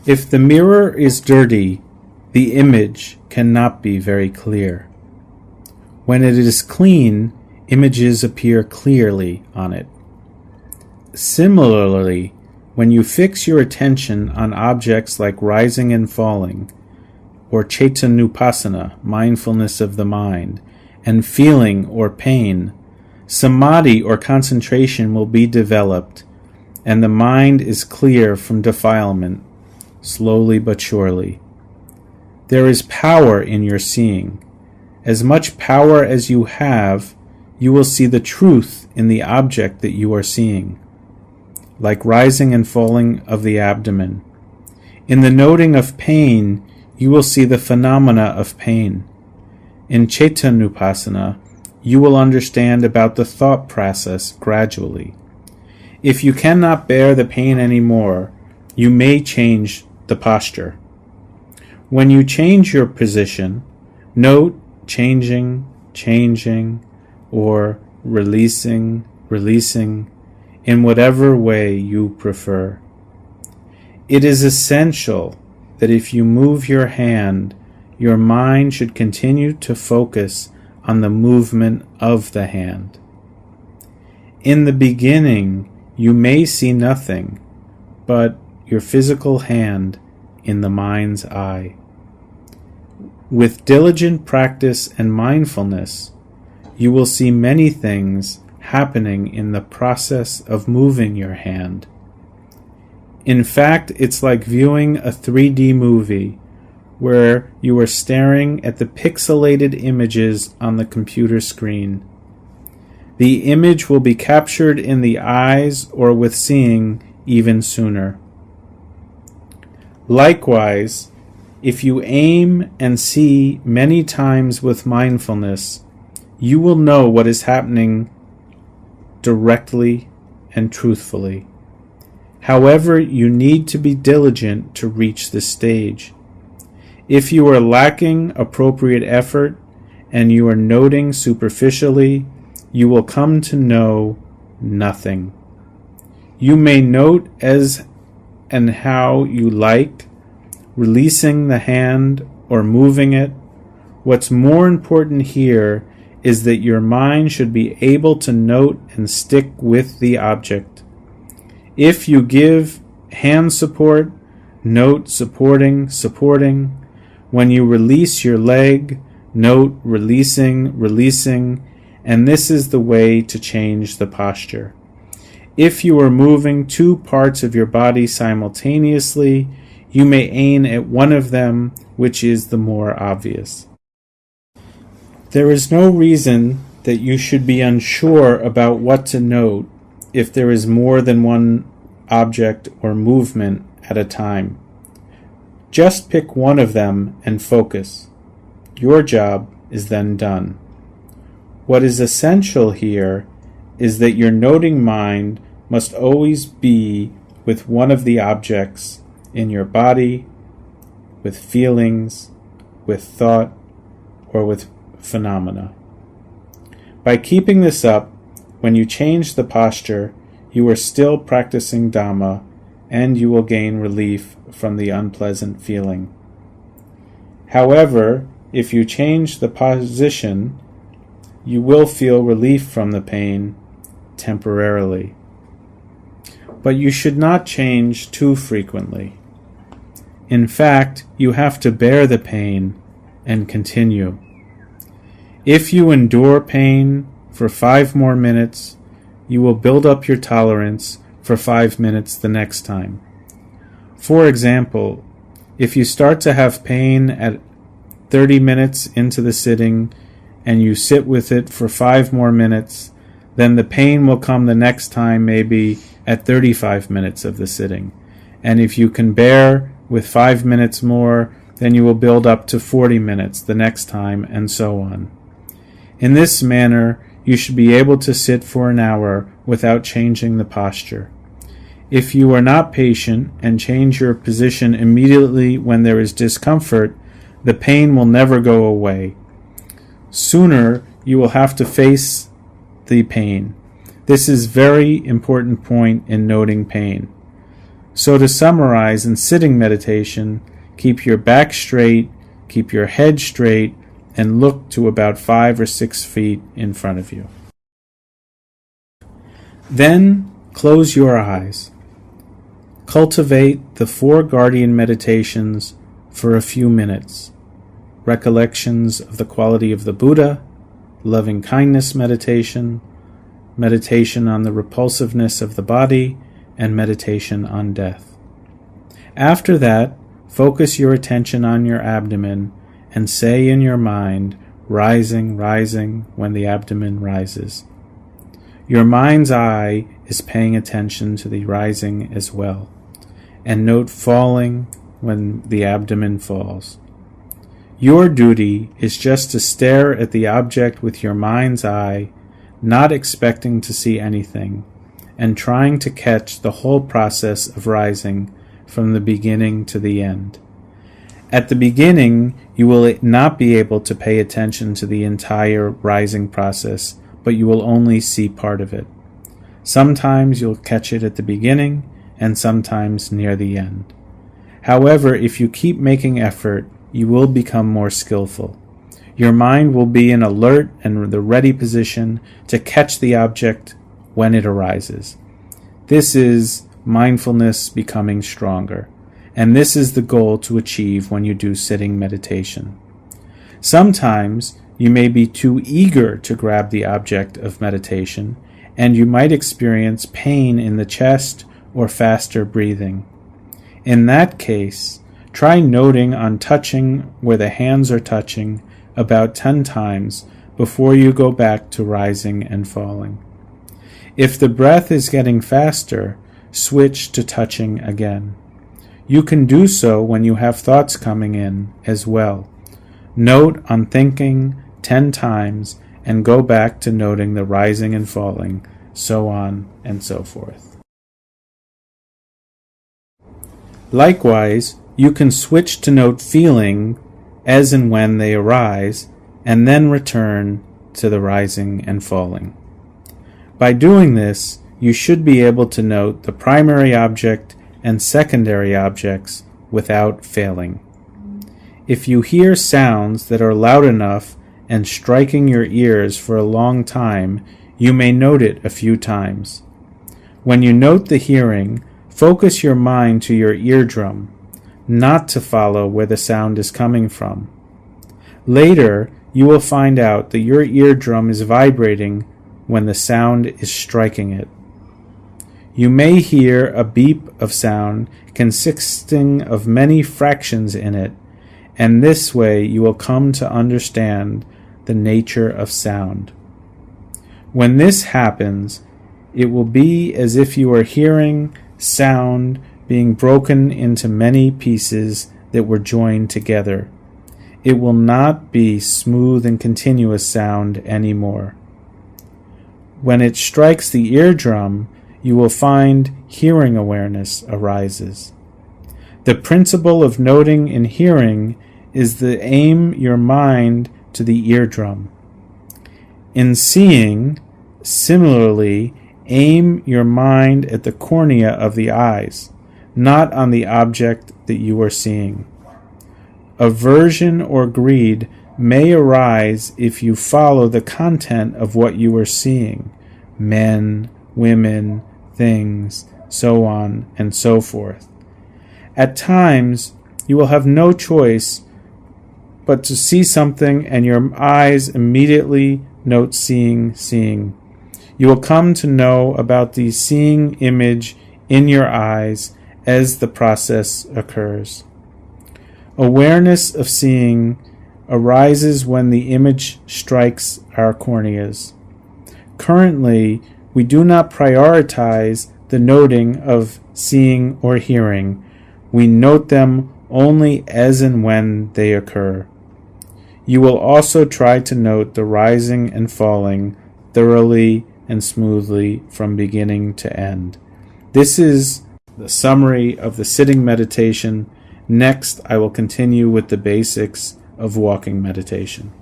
If the mirror is dirty, the image cannot be very clear. When it is clean, images appear clearly on it. Similarly, when you fix your attention on objects like rising and falling, or cetanupassana, mindfulness of the mind, and feeling or pain, samadhi or concentration will be developed, and the mind is clear from defilement, slowly but surely. There is power in your seeing. As much power as you have, you will see the truth in the object that you are seeing, like rising and falling of the abdomen. In the noting of pain, you will see the phenomena of pain. In cetanupassana, you will understand about the thought process gradually. If you cannot bear the pain anymore, you may change the posture. When you change your position, note changing, changing, or releasing, releasing, in whatever way you prefer. It is essential that if you move your hand, your mind should continue to focus on the movement of the hand. In the beginning, you may see nothing but your physical hand in the mind's eye. With diligent practice and mindfulness, you will see many things happening in the process of moving your hand. In fact, it's like viewing a 3D movie where you are staring at the pixelated images on the computer screen. The image will be captured in the eyes or with seeing even sooner. Likewise, if you aim and see many times with mindfulness, you will know what is happening directly and truthfully. However, you need to be diligent to reach this stage. If you are lacking appropriate effort and you are noting superficially, you will come to know nothing. You may note as and how you like, releasing the hand or moving it. What's more important here is that your mind should be able to note and stick with the object. If you give hand support, note supporting, supporting. When you release your leg, note releasing, releasing, and this is the way to change the posture. If you are moving two parts of your body simultaneously, you may aim at one of them, which is the more obvious. There is no reason that you should be unsure about what to note if there is more than one object or movement at a time. Just pick one of them and focus. Your job is then done. What is essential here is that your noting mind must always be with one of the objects in your body, with feelings, with thought, or with phenomena. By keeping this up, when you change the posture, you are still practicing Dhamma, and you will gain relief from the unpleasant feeling. However, if you change the position, you will feel relief from the pain temporarily. But you should not change too frequently. In fact, you have to bear the pain and continue. If you endure pain for 5 more minutes, you will build up your tolerance for 5 minutes the next time. For example, if you start to have pain at 30 minutes into the sitting and you sit with it for 5 more minutes, then the pain will come the next time maybe at 35 minutes of the sitting. And if you can bear with 5 minutes more, then you will build up to 40 minutes the next time, and so on. In this manner, you should be able to sit for an hour without changing the posture. If you are not patient and change your position immediately when there is discomfort, the pain will never go away. Sooner, you will have to face the pain. This is a very important point in noting pain. So to summarize, in sitting meditation, keep your back straight, keep your head straight, and look to about 5 or 6 feet in front of you. Then close your eyes. Cultivate the 4 guardian meditations for a few minutes. Recollections of the quality of the Buddha, loving kindness meditation, meditation on the repulsiveness of the body, and meditation on death. After that, focus your attention on your abdomen and say in your mind, rising, rising, when the abdomen rises. Your mind's eye is paying attention to the rising as well, and note falling when the abdomen falls. Your duty is just to stare at the object with your mind's eye, not expecting to see anything, and trying to catch the whole process of rising from the beginning to the end. At the beginning, you will not be able to pay attention to the entire rising process, but you will only see part of it. Sometimes you'll catch it at the beginning, and sometimes near the end. However, if you keep making effort, you will become more skillful. Your mind will be in alert and the ready position to catch the object when it arises. This is mindfulness becoming stronger, and this is the goal to achieve when you do sitting meditation. Sometimes you may be too eager to grab the object of meditation, and you might experience pain in the chest or faster breathing. In that case, try noting on touching where the hands are touching about 10 times before you go back to rising and falling. If the breath is getting faster, switch to touching again. You can do so when you have thoughts coming in as well. Note on thinking 10 times and go back to noting the rising and falling, so on and so forth. Likewise, you can switch to note feeling as and when they arise, and then return to the rising and falling. By doing this, you should be able to note the primary object and secondary objects without failing. If you hear sounds that are loud enough and striking your ears for a long time, you may note it a few times. When you note the hearing, focus your mind to your eardrum, not to follow where the sound is coming from. Later, you will find out that your eardrum is vibrating when the sound is striking it. You may hear a beep of sound consisting of many fractions in it, and this way you will come to understand the nature of sound. When this happens, it will be as if you are hearing sound being broken into many pieces that were joined together. It will not be smooth and continuous sound anymore. When it strikes the eardrum, you will find hearing awareness arises. The principle of noting and hearing is to aim your mind to the eardrum. In seeing, similarly, aim your mind at the cornea of the eyes, not on the object that you are seeing. Aversion or greed may arise if you follow the content of what you are seeing, men, women, things, so on and so forth. At times, you will have no choice but to see something and your eyes immediately note seeing. You will come to know about the seeing image in your eyes as the process occurs. Awareness of seeing arises when the image strikes our corneas. Currently, we do not prioritize the noting of seeing or hearing. We note them only as and when they occur. You will also try to note the rising and falling thoroughly and smoothly from beginning to end. This is the summary of the sitting meditation. Next, I will continue with the basics of walking meditation.